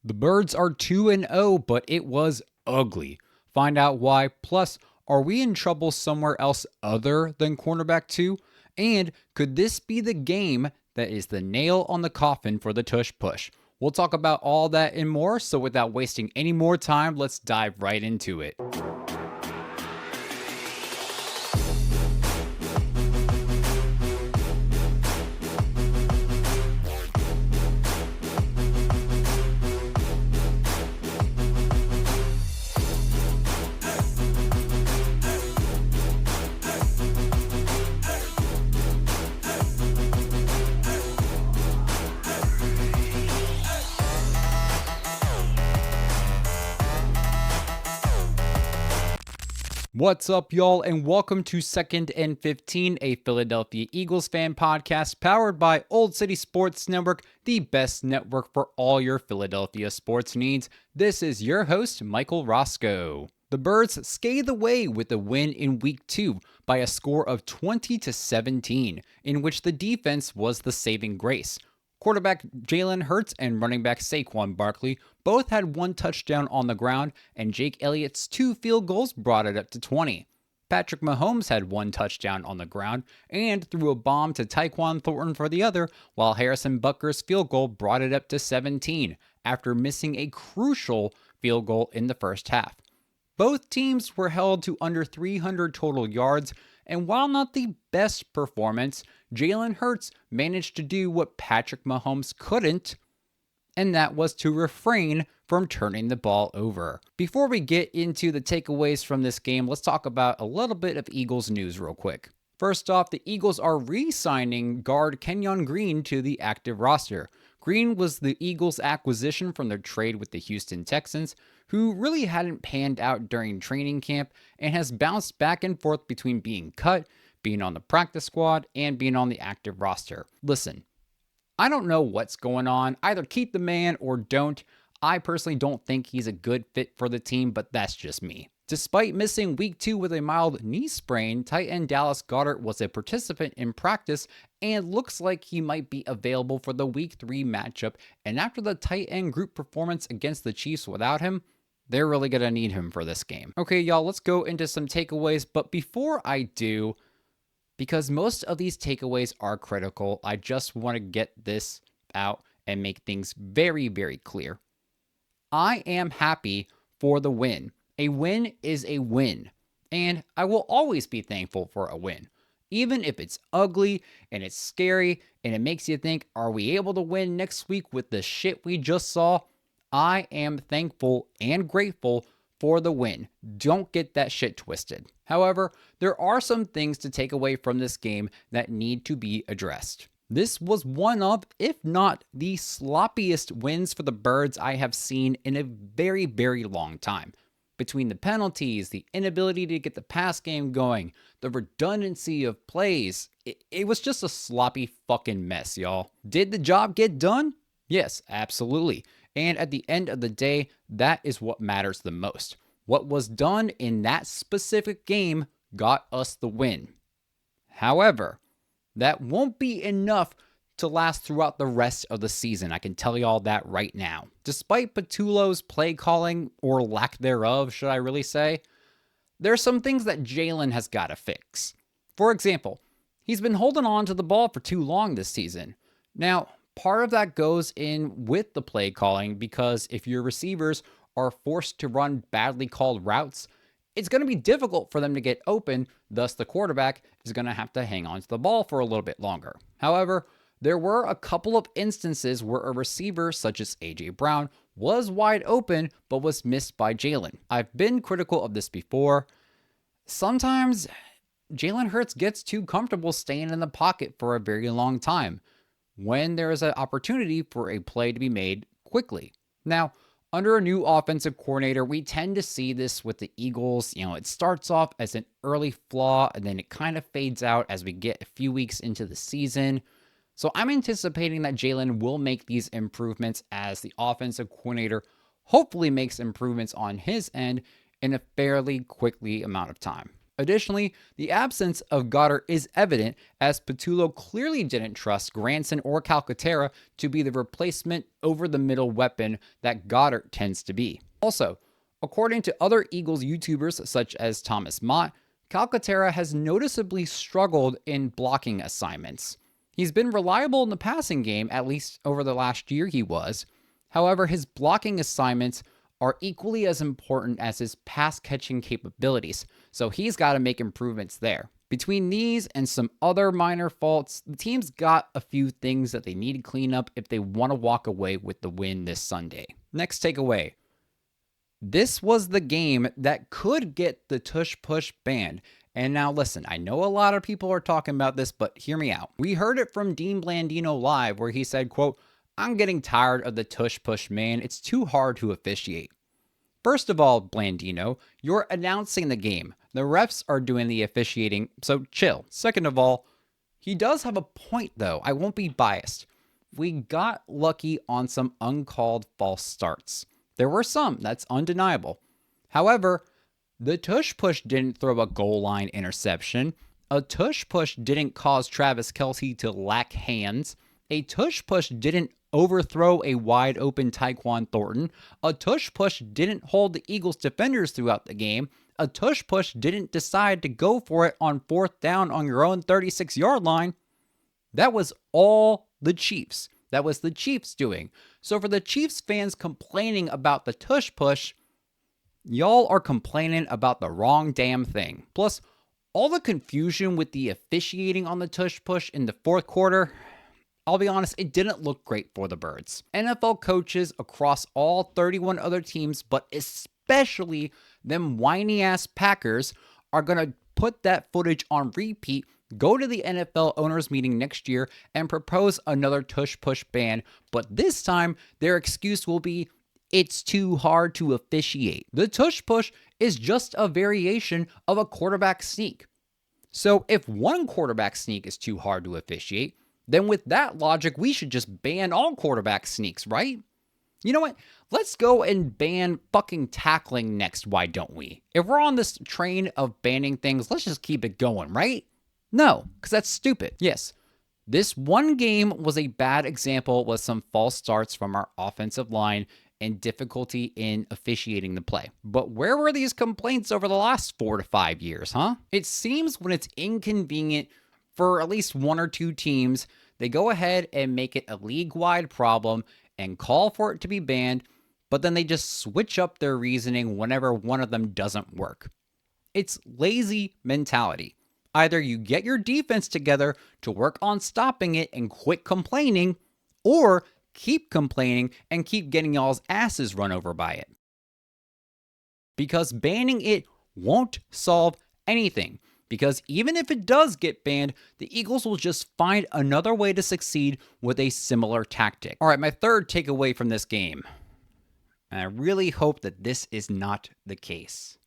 The Birds are 2-0, but it was ugly. Find out why. Plus, are we in trouble somewhere else other than cornerback 2? And could this be the game that is the nail on the coffin for the Tush Push? We'll talk about all that and more, so without wasting any more time, let's dive right into it. What's up, y'all, and welcome to 2nd and 15, a Philadelphia Eagles fan podcast powered by Old City Sports Network, the best network for all your Philadelphia sports needs. This is your host, Michael Roscoe. The Birds scathed away with a win in Week 2 by a score of 20-17, in which the defense was the saving grace. Quarterback Jalen Hurts and running back Saquon Barkley both had one touchdown on the ground, and Jake Elliott's 2 field goals brought it up to 20. Patrick Mahomes had one touchdown on the ground and threw a bomb to Tyquan Thornton for the other, while Harrison Butker's field goal brought it up to 17 after missing a crucial field goal in the first half. Both teams were held to under 300 total yards, and while not the best performance, Jalen Hurts managed to do what Patrick Mahomes couldn't, and that was to refrain from turning the ball over. Before we get into the takeaways from this game, let's talk about a little bit of Eagles news real quick. First off, the Eagles are re-signing guard Kenyon Green to the active roster. Green was the Eagles' acquisition from their trade with the Houston Texans, who really hadn't panned out during training camp and has bounced back and forth between being cut, being on the practice squad, and being on the active roster. Listen, I don't know what's going on. Either keep the man or don't. I personally don't think he's a good fit for the team, but that's just me. Despite missing Week 2 with a mild knee sprain, tight end Dallas Goedert was a participant in practice and looks like he might be available for the Week 3 matchup. And after the tight end group performance against the Chiefs without him, they're really going to need him for this game. Okay, y'all, let's go into some takeaways. But before I do, because most of these takeaways are critical, I just want to get this out and make things very, very clear. I am happy for the win. A win is a win, and I will always be thankful for a win. Even if it's ugly and it's scary and it makes you think, are we able to win next week with the shit we just saw? I am thankful and grateful for the win. Don't get that shit twisted. However, there are some things to take away from this game that need to be addressed. This was one of, if not the sloppiest wins for the Birds I have seen in a very, very long time. Between the penalties, the inability to get the pass game going, the redundancy of plays, it was just a sloppy fucking mess, y'all. Did the job get done? Yes, absolutely. And at the end of the day, that is what matters the most. What was done in that specific game got us the win. However, that won't be enough to last throughout the rest of the season. I can tell you all that right now. Despite Patullo's play calling, or lack thereof, should I really say, there's some things that Jalen has got to fix. For example, he's been holding on to the ball for too long this season. Now, part of that goes in with the play calling, because if your receivers are forced to run badly called routes, it's going to be difficult for them to get open, thus the quarterback is going to have to hang on to the ball for a little bit longer. However, there were a couple of instances where a receiver such as A.J. Brown was wide open but was missed by Jalen. I've been critical of this before. Sometimes Jalen Hurts gets too comfortable staying in the pocket for a very long time when there is an opportunity for a play to be made quickly. Now, under a new offensive coordinator, we tend to see this with the Eagles. It starts off as an early flaw, and then it kind of fades out as we get a few weeks into the season. So I'm anticipating that Jalen will make these improvements as the offensive coordinator hopefully makes improvements on his end in a fairly quickly amount of time. Additionally, the absence of Goddard is evident as Patullo clearly didn't trust Granson or Calcaterra to be the replacement over-the-middle weapon that Goddard tends to be. Also, according to other Eagles YouTubers such as Thomas Mott, Calcaterra has noticeably struggled in blocking assignments. He's been reliable in the passing game, at least over the last year he was. However, his blocking assignments are equally as important as his pass-catching capabilities, so he's got to make improvements there. Between these and some other minor faults, the team's got a few things that they need to clean up if they want to walk away with the win this Sunday. Next takeaway. This was the game that could get the Tush Push banned. And now listen, I know a lot of people are talking about this, but hear me out. We heard it from Dean Blandino live where he said, quote, "I'm getting tired of the Tush Push, man. It's too hard to officiate." First of all, Blandino, you're announcing the game. The refs are doing the officiating, so chill. Second of all, he does have a point, though. I won't be biased. We got lucky on some uncalled false starts. There were some, that's undeniable. However, the Tush Push didn't throw a goal line interception. A Tush Push didn't cause Travis Kelce to lack hands. A Tush Push didn't overthrow a wide open Tyquan Thornton. A Tush Push didn't hold the Eagles defenders throughout the game. A Tush Push didn't decide to go for it on 4th down on your own 36-yard line. That was all the Chiefs. That was the Chiefs doing. So for the Chiefs fans complaining about the Tush Push, y'all are complaining about the wrong damn thing. Plus, all the confusion with the officiating on the Tush Push in the 4th quarter, I'll be honest, it didn't look great for the Birds. NFL coaches across all 31 other teams, but especially them whiny-ass Packers, are going to put that footage on repeat, go to the NFL owners meeting next year, and propose another Tush Push ban. But this time, their excuse will be, it's too hard to officiate. The Tush Push is just a variation of a quarterback sneak. So if one quarterback sneak is too hard to officiate, then with that logic, we should just ban all quarterback sneaks, right? You know what? Let's go and ban fucking tackling next, why don't we? If we're on this train of banning things, let's just keep it going, right? No, because that's stupid. Yes, this one game was a bad example with some false starts from our offensive line and difficulty in officiating the play. But where were these complaints over the last 4 to 5 years, huh? It seems when it's inconvenient for at least one or two teams, they go ahead and make it a league-wide problem and call for it to be banned, but then they just switch up their reasoning whenever one of them doesn't work. It's lazy mentality. Either you get your defense together to work on stopping it and quit complaining, or keep complaining and keep getting y'all's asses run over by it. Because banning it won't solve anything. Because even if it does get banned, the Eagles will just find another way to succeed with a similar tactic. All right, my third takeaway from this game, and I really hope that this is not the case,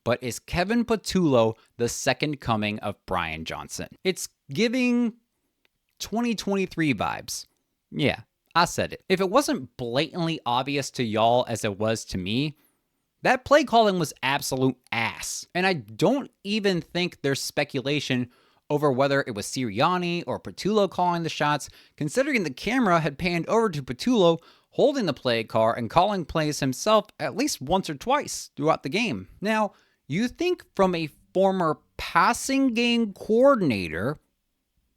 but is Kevin Patullo the second coming of Brian Johnson? It's giving 2023 vibes. Yeah, I said it. If it wasn't blatantly obvious to y'all as it was to me, that play calling was absolute ass. And I don't even think there's speculation over whether it was Sirianni or Patullo calling the shots, considering the camera had panned over to Patullo holding the play car and calling plays himself at least once or twice throughout the game. Now, you think from a former passing game coordinator,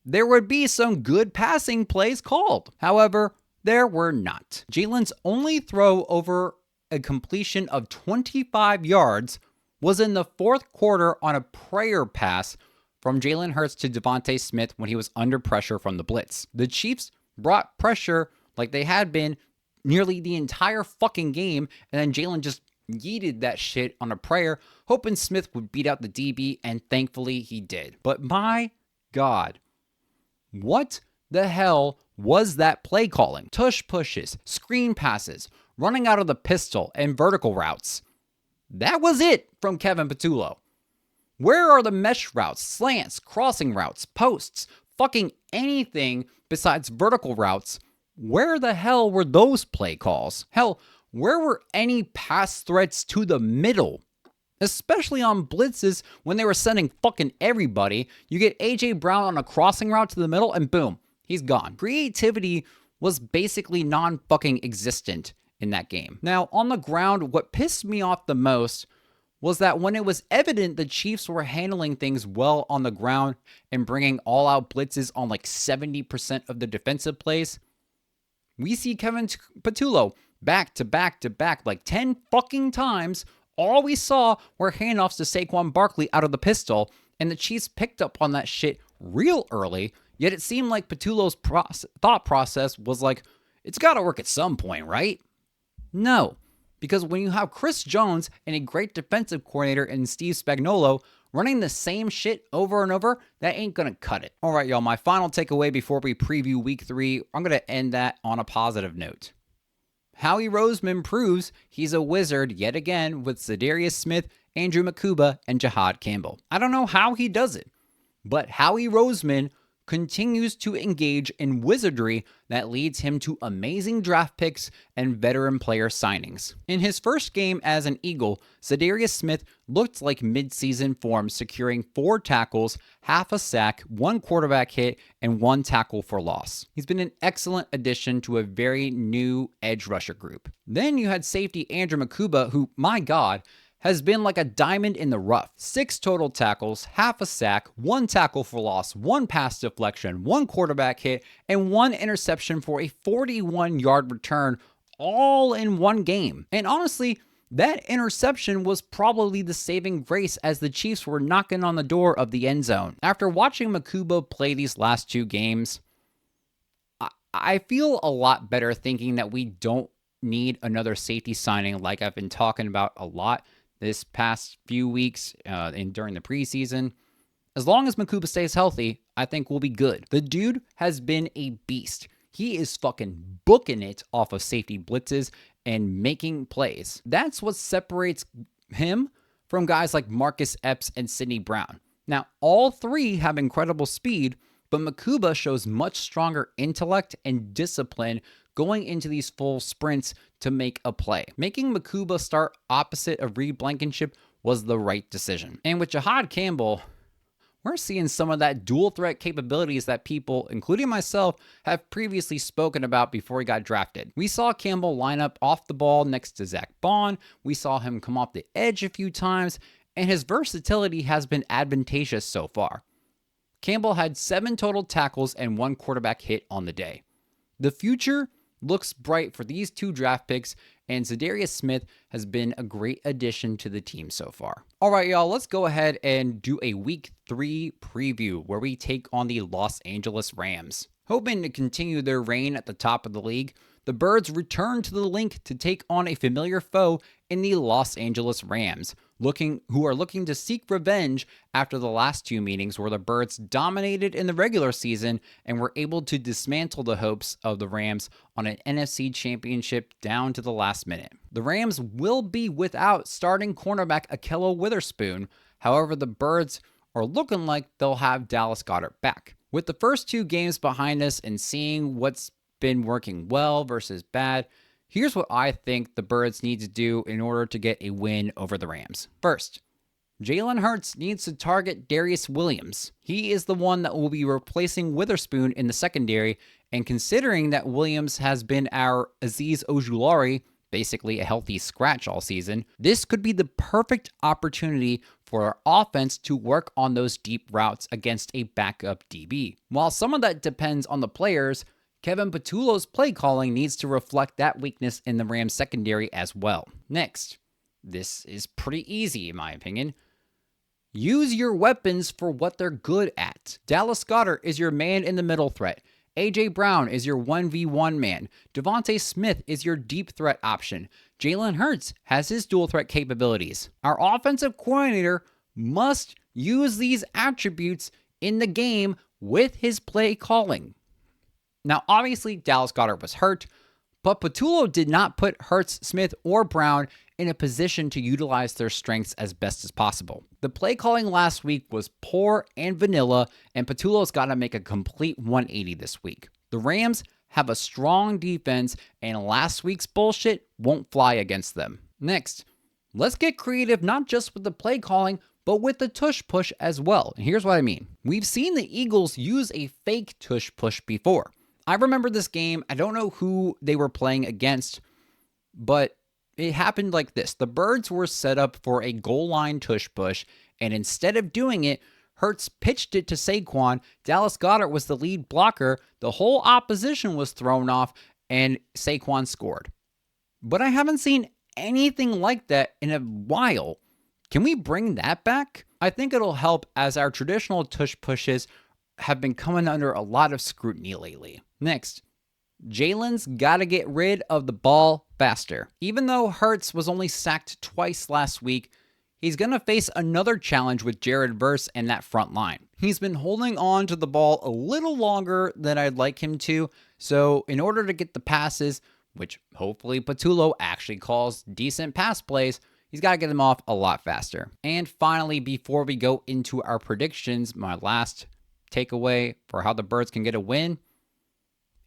there would be some good passing plays called. However, there were not. Jalen's only throw over a completion of 25 yards was in the 4th quarter on a prayer pass from Jalen Hurts to Devontae Smith when he was under pressure from the blitz. The Chiefs brought pressure like they had been nearly the entire fucking game, and then Jalen just yeeted that shit on a prayer, hoping Smith would beat out the DB, and thankfully he did. But my God, what the hell was that play calling? Tush pushes, screen passes, running out of the pistol, and vertical routes. That was it from Kevin Patullo. Where are the mesh routes, slants, crossing routes, posts, fucking anything besides vertical routes? Where the hell were those play calls? Hell, where were any pass threats to the middle? especially on blitzes when they were sending fucking everybody. You get A.J. Brown on a crossing route to the middle and boom, he's gone. Creativity was basically non-fucking existent in that game. Now, on the ground, what pissed me off the most was that when it was evident the Chiefs were handling things well on the ground and bringing all-out blitzes on like 70% of the defensive plays, we see Kevin Patullo back to back to back like 10 fucking times. All we saw were handoffs to Saquon Barkley out of the pistol, and the Chiefs picked up on that shit real early, yet it seemed like Patullo's thought process was like, it's got to work at some point, right? No, because when you have Chris Jones and a great defensive coordinator in Steve Spagnuolo running the same shit over and over, that ain't gonna cut it. All right, y'all, my final takeaway before we preview week 3, I'm gonna end that on a positive note. Howie Roseman proves he's a wizard yet again with Za'Darius Smith, Andrew Mukuba, and Jihad Campbell. I don't know how he does it, but Howie Roseman continues to engage in wizardry that leads him to amazing draft picks and veteran player signings. In his first game as an Eagle, Za'Darius Smith looked like mid-season form, securing 4 tackles, half a sack, 1 quarterback hit, and 1 tackle for loss. He's been an excellent addition to a very new edge rusher group. Then you had safety Andrew Mukuba, who, my God, has been like a diamond in the rough. 6 total tackles, half a sack, 1 tackle for loss, 1 pass deflection, 1 quarterback hit, and 1 interception for a 41-yard return, all in one game. And honestly, that interception was probably the saving grace as the Chiefs were knocking on the door of the end zone. After watching Mukuba play these last 2 games, I feel a lot better thinking that we don't need another safety signing like I've been talking about a lot this past few weeks and during the preseason. As long as Mukuba stays healthy, I think we'll be good. The dude has been a beast. He is fucking booking it off of safety blitzes and making plays. That's what separates him from guys like Marcus Epps and Sidney Brown. Now, all 3 have incredible speed, but Mukuba shows much stronger intellect and discipline going into these full sprints to make a play. Making Mukuba start opposite of Reed Blankenship was the right decision. And with Jihad Campbell, we're seeing some of that dual threat capabilities that people, including myself, have previously spoken about before he got drafted. We saw Campbell line up off the ball next to Zach Bond. We saw him come off the edge a few times, and his versatility has been advantageous so far. Campbell had 7 total tackles and 1 quarterback hit on the day. The future looks bright for these 2 draft picks, and Za'Darius Smith has been a great addition to the team so far. All right, y'all, let's go ahead and do a week 3 preview where we take on the Los Angeles Rams. Hoping to continue their reign at the top of the league, the Birds return to the Link to take on a familiar foe in the Los Angeles Rams, who are looking to seek revenge after the last 2 meetings where the Birds dominated in the regular season and were able to dismantle the hopes of the Rams on an NFC championship down to the last minute. The Rams will be without starting cornerback Ahkello Witherspoon. However, the Birds are looking like they'll have Dallas Goedert back. With the first 2 games behind us and seeing what's been working well versus bad, here's what I think the Birds need to do in order to get a win over the Rams. First, Jalen Hurts needs to target Darius Williams. He is the one that will be replacing Witherspoon in the secondary, and considering that Williams has been our Azeez Ojulari, basically a healthy scratch all season, this could be the perfect opportunity for our offense to work on those deep routes against a backup DB. While some of that depends on the players, Kevin Patullo's play calling needs to reflect that weakness in the Rams secondary as well. Next, this is pretty easy in my opinion. Use your weapons for what they're good at. Dallas Goedert is your man in the middle threat. A.J. Brown is your 1v1 man. Devontae Smith is your deep threat option. Jalen Hurts has his dual threat capabilities. Our offensive coordinator must use these attributes in the game with his play calling. Now, obviously, Dallas Goedert was hurt, but Patullo did not put Hurts, Smith, or Brown in a position to utilize their strengths as best as possible. The play calling last week was poor and vanilla, and Patullo's got to make a complete 180 this week. The Rams have a strong defense, and last week's bullshit won't fly against them. Next, let's get creative not just with the play calling, but with the tush push as well. And here's what I mean. We've seen the Eagles use a fake tush push before. I remember this game. I don't know who they were playing against, but it happened like this. The Birds were set up for a goal line tush push, and instead of doing it, Hurts pitched it to Saquon. Dallas Goedert was the lead blocker. The whole opposition was thrown off, and Saquon scored. But I haven't seen anything like that in a while. Can we bring that back? I think it'll help, as our traditional tush pushes have been coming under a lot of scrutiny lately. Next, Jalen's got to get rid of the ball faster. Even though Hurts was only sacked twice last week, he's going to face another challenge with Jared Verse and that front line. He's been holding on to the ball a little longer than I'd like him to, so in order to get the passes, which hopefully Patullo actually calls decent pass plays, he's got to get them off a lot faster. And finally, before we go into our predictions, my last takeaway for how the Birds can get a win,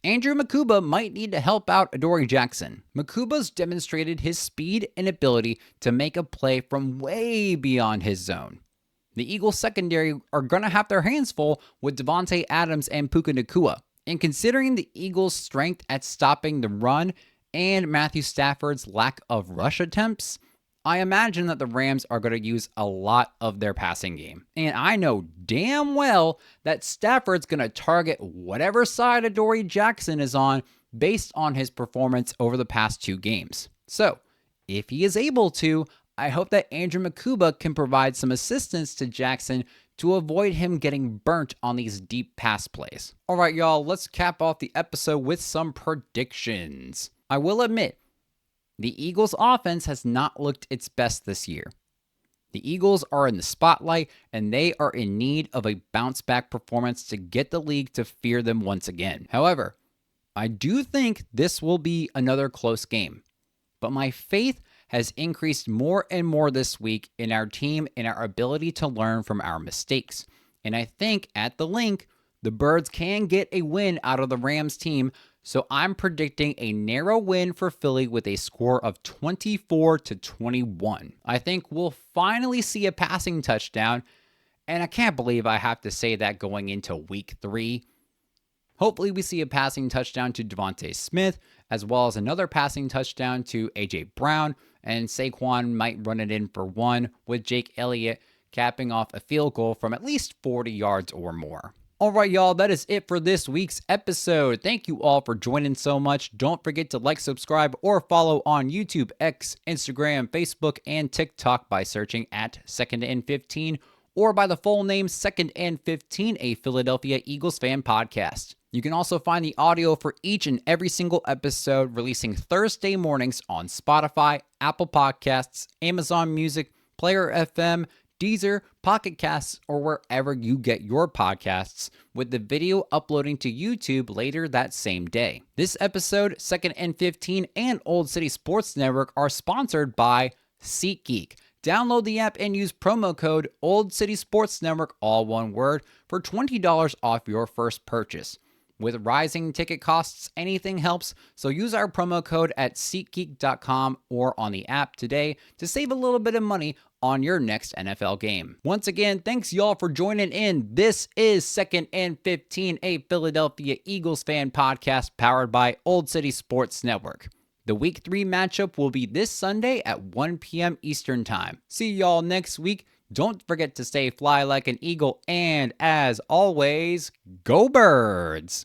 Andrew Mukuba might need to help out Adoree Jackson. Makuba's demonstrated his speed and ability to make a play from way beyond his zone. The Eagles secondary are going to have their hands full with Devontae Adams and Puka Nacua. And considering the Eagles' strength at stopping the run and Matthew Stafford's lack of rush attempts, I imagine that the Rams are going to use a lot of their passing game. And I know damn well that Stafford's going to target whatever side Adoree Jackson is on based on his performance over the past 2 games. So, if he is able to, I hope that Andrew Mukuba can provide some assistance to Jackson to avoid him getting burnt on these deep pass plays. All right, y'all, let's cap off the episode with some predictions. I will admit, the Eagles' offense has not looked its best this year. The Eagles are in the spotlight, and they are in need of a bounce-back performance to get the league to fear them once again. However, I do think this will be another close game, but my faith has increased more and more this week in our team and our ability to learn from our mistakes. And I think at the link, the Birds can get a win out of the Rams team, so I'm predicting a narrow win for Philly with a score of 24-21. I think we'll finally see a passing touchdown, and I can't believe I have to say that going into week 3. Hopefully we see a passing touchdown to Devontae Smith, as well as another passing touchdown to A.J. Brown, and Saquon might run it in for 1, with Jake Elliott capping off a field goal from at least 40 yards or more. All right, y'all, that is it for this week's episode. Thank you all for joining so much. Don't forget to like, subscribe, or follow on YouTube, X, Instagram, Facebook, and TikTok by searching at 2nd and 15 or by the full name 2nd and 15, a Philadelphia Eagles fan podcast. You can also find the audio for each and every single episode releasing Thursday mornings on Spotify, Apple Podcasts, Amazon Music, Player FM, Deezer, Pocket Casts, or wherever you get your podcasts, with the video uploading to YouTube later that same day. This episode, 2nd and 15, and Old City Sports Network are sponsored by SeatGeek. Download the app and use promo code Old City Sports Network, all one word, for $20 off your first purchase. With rising ticket costs, anything helps, so use our promo code at SeatGeek.com or on the app today to save a little bit of money on your next NFL game. Once again, thanks y'all for joining in. This is 2nd and 15, a Philadelphia Eagles fan podcast powered by Old City Sports Network. The Week 3 matchup will be this Sunday at 1 p.m. Eastern Time. See y'all next week. Don't forget to stay fly like an eagle, and as always, go Birds!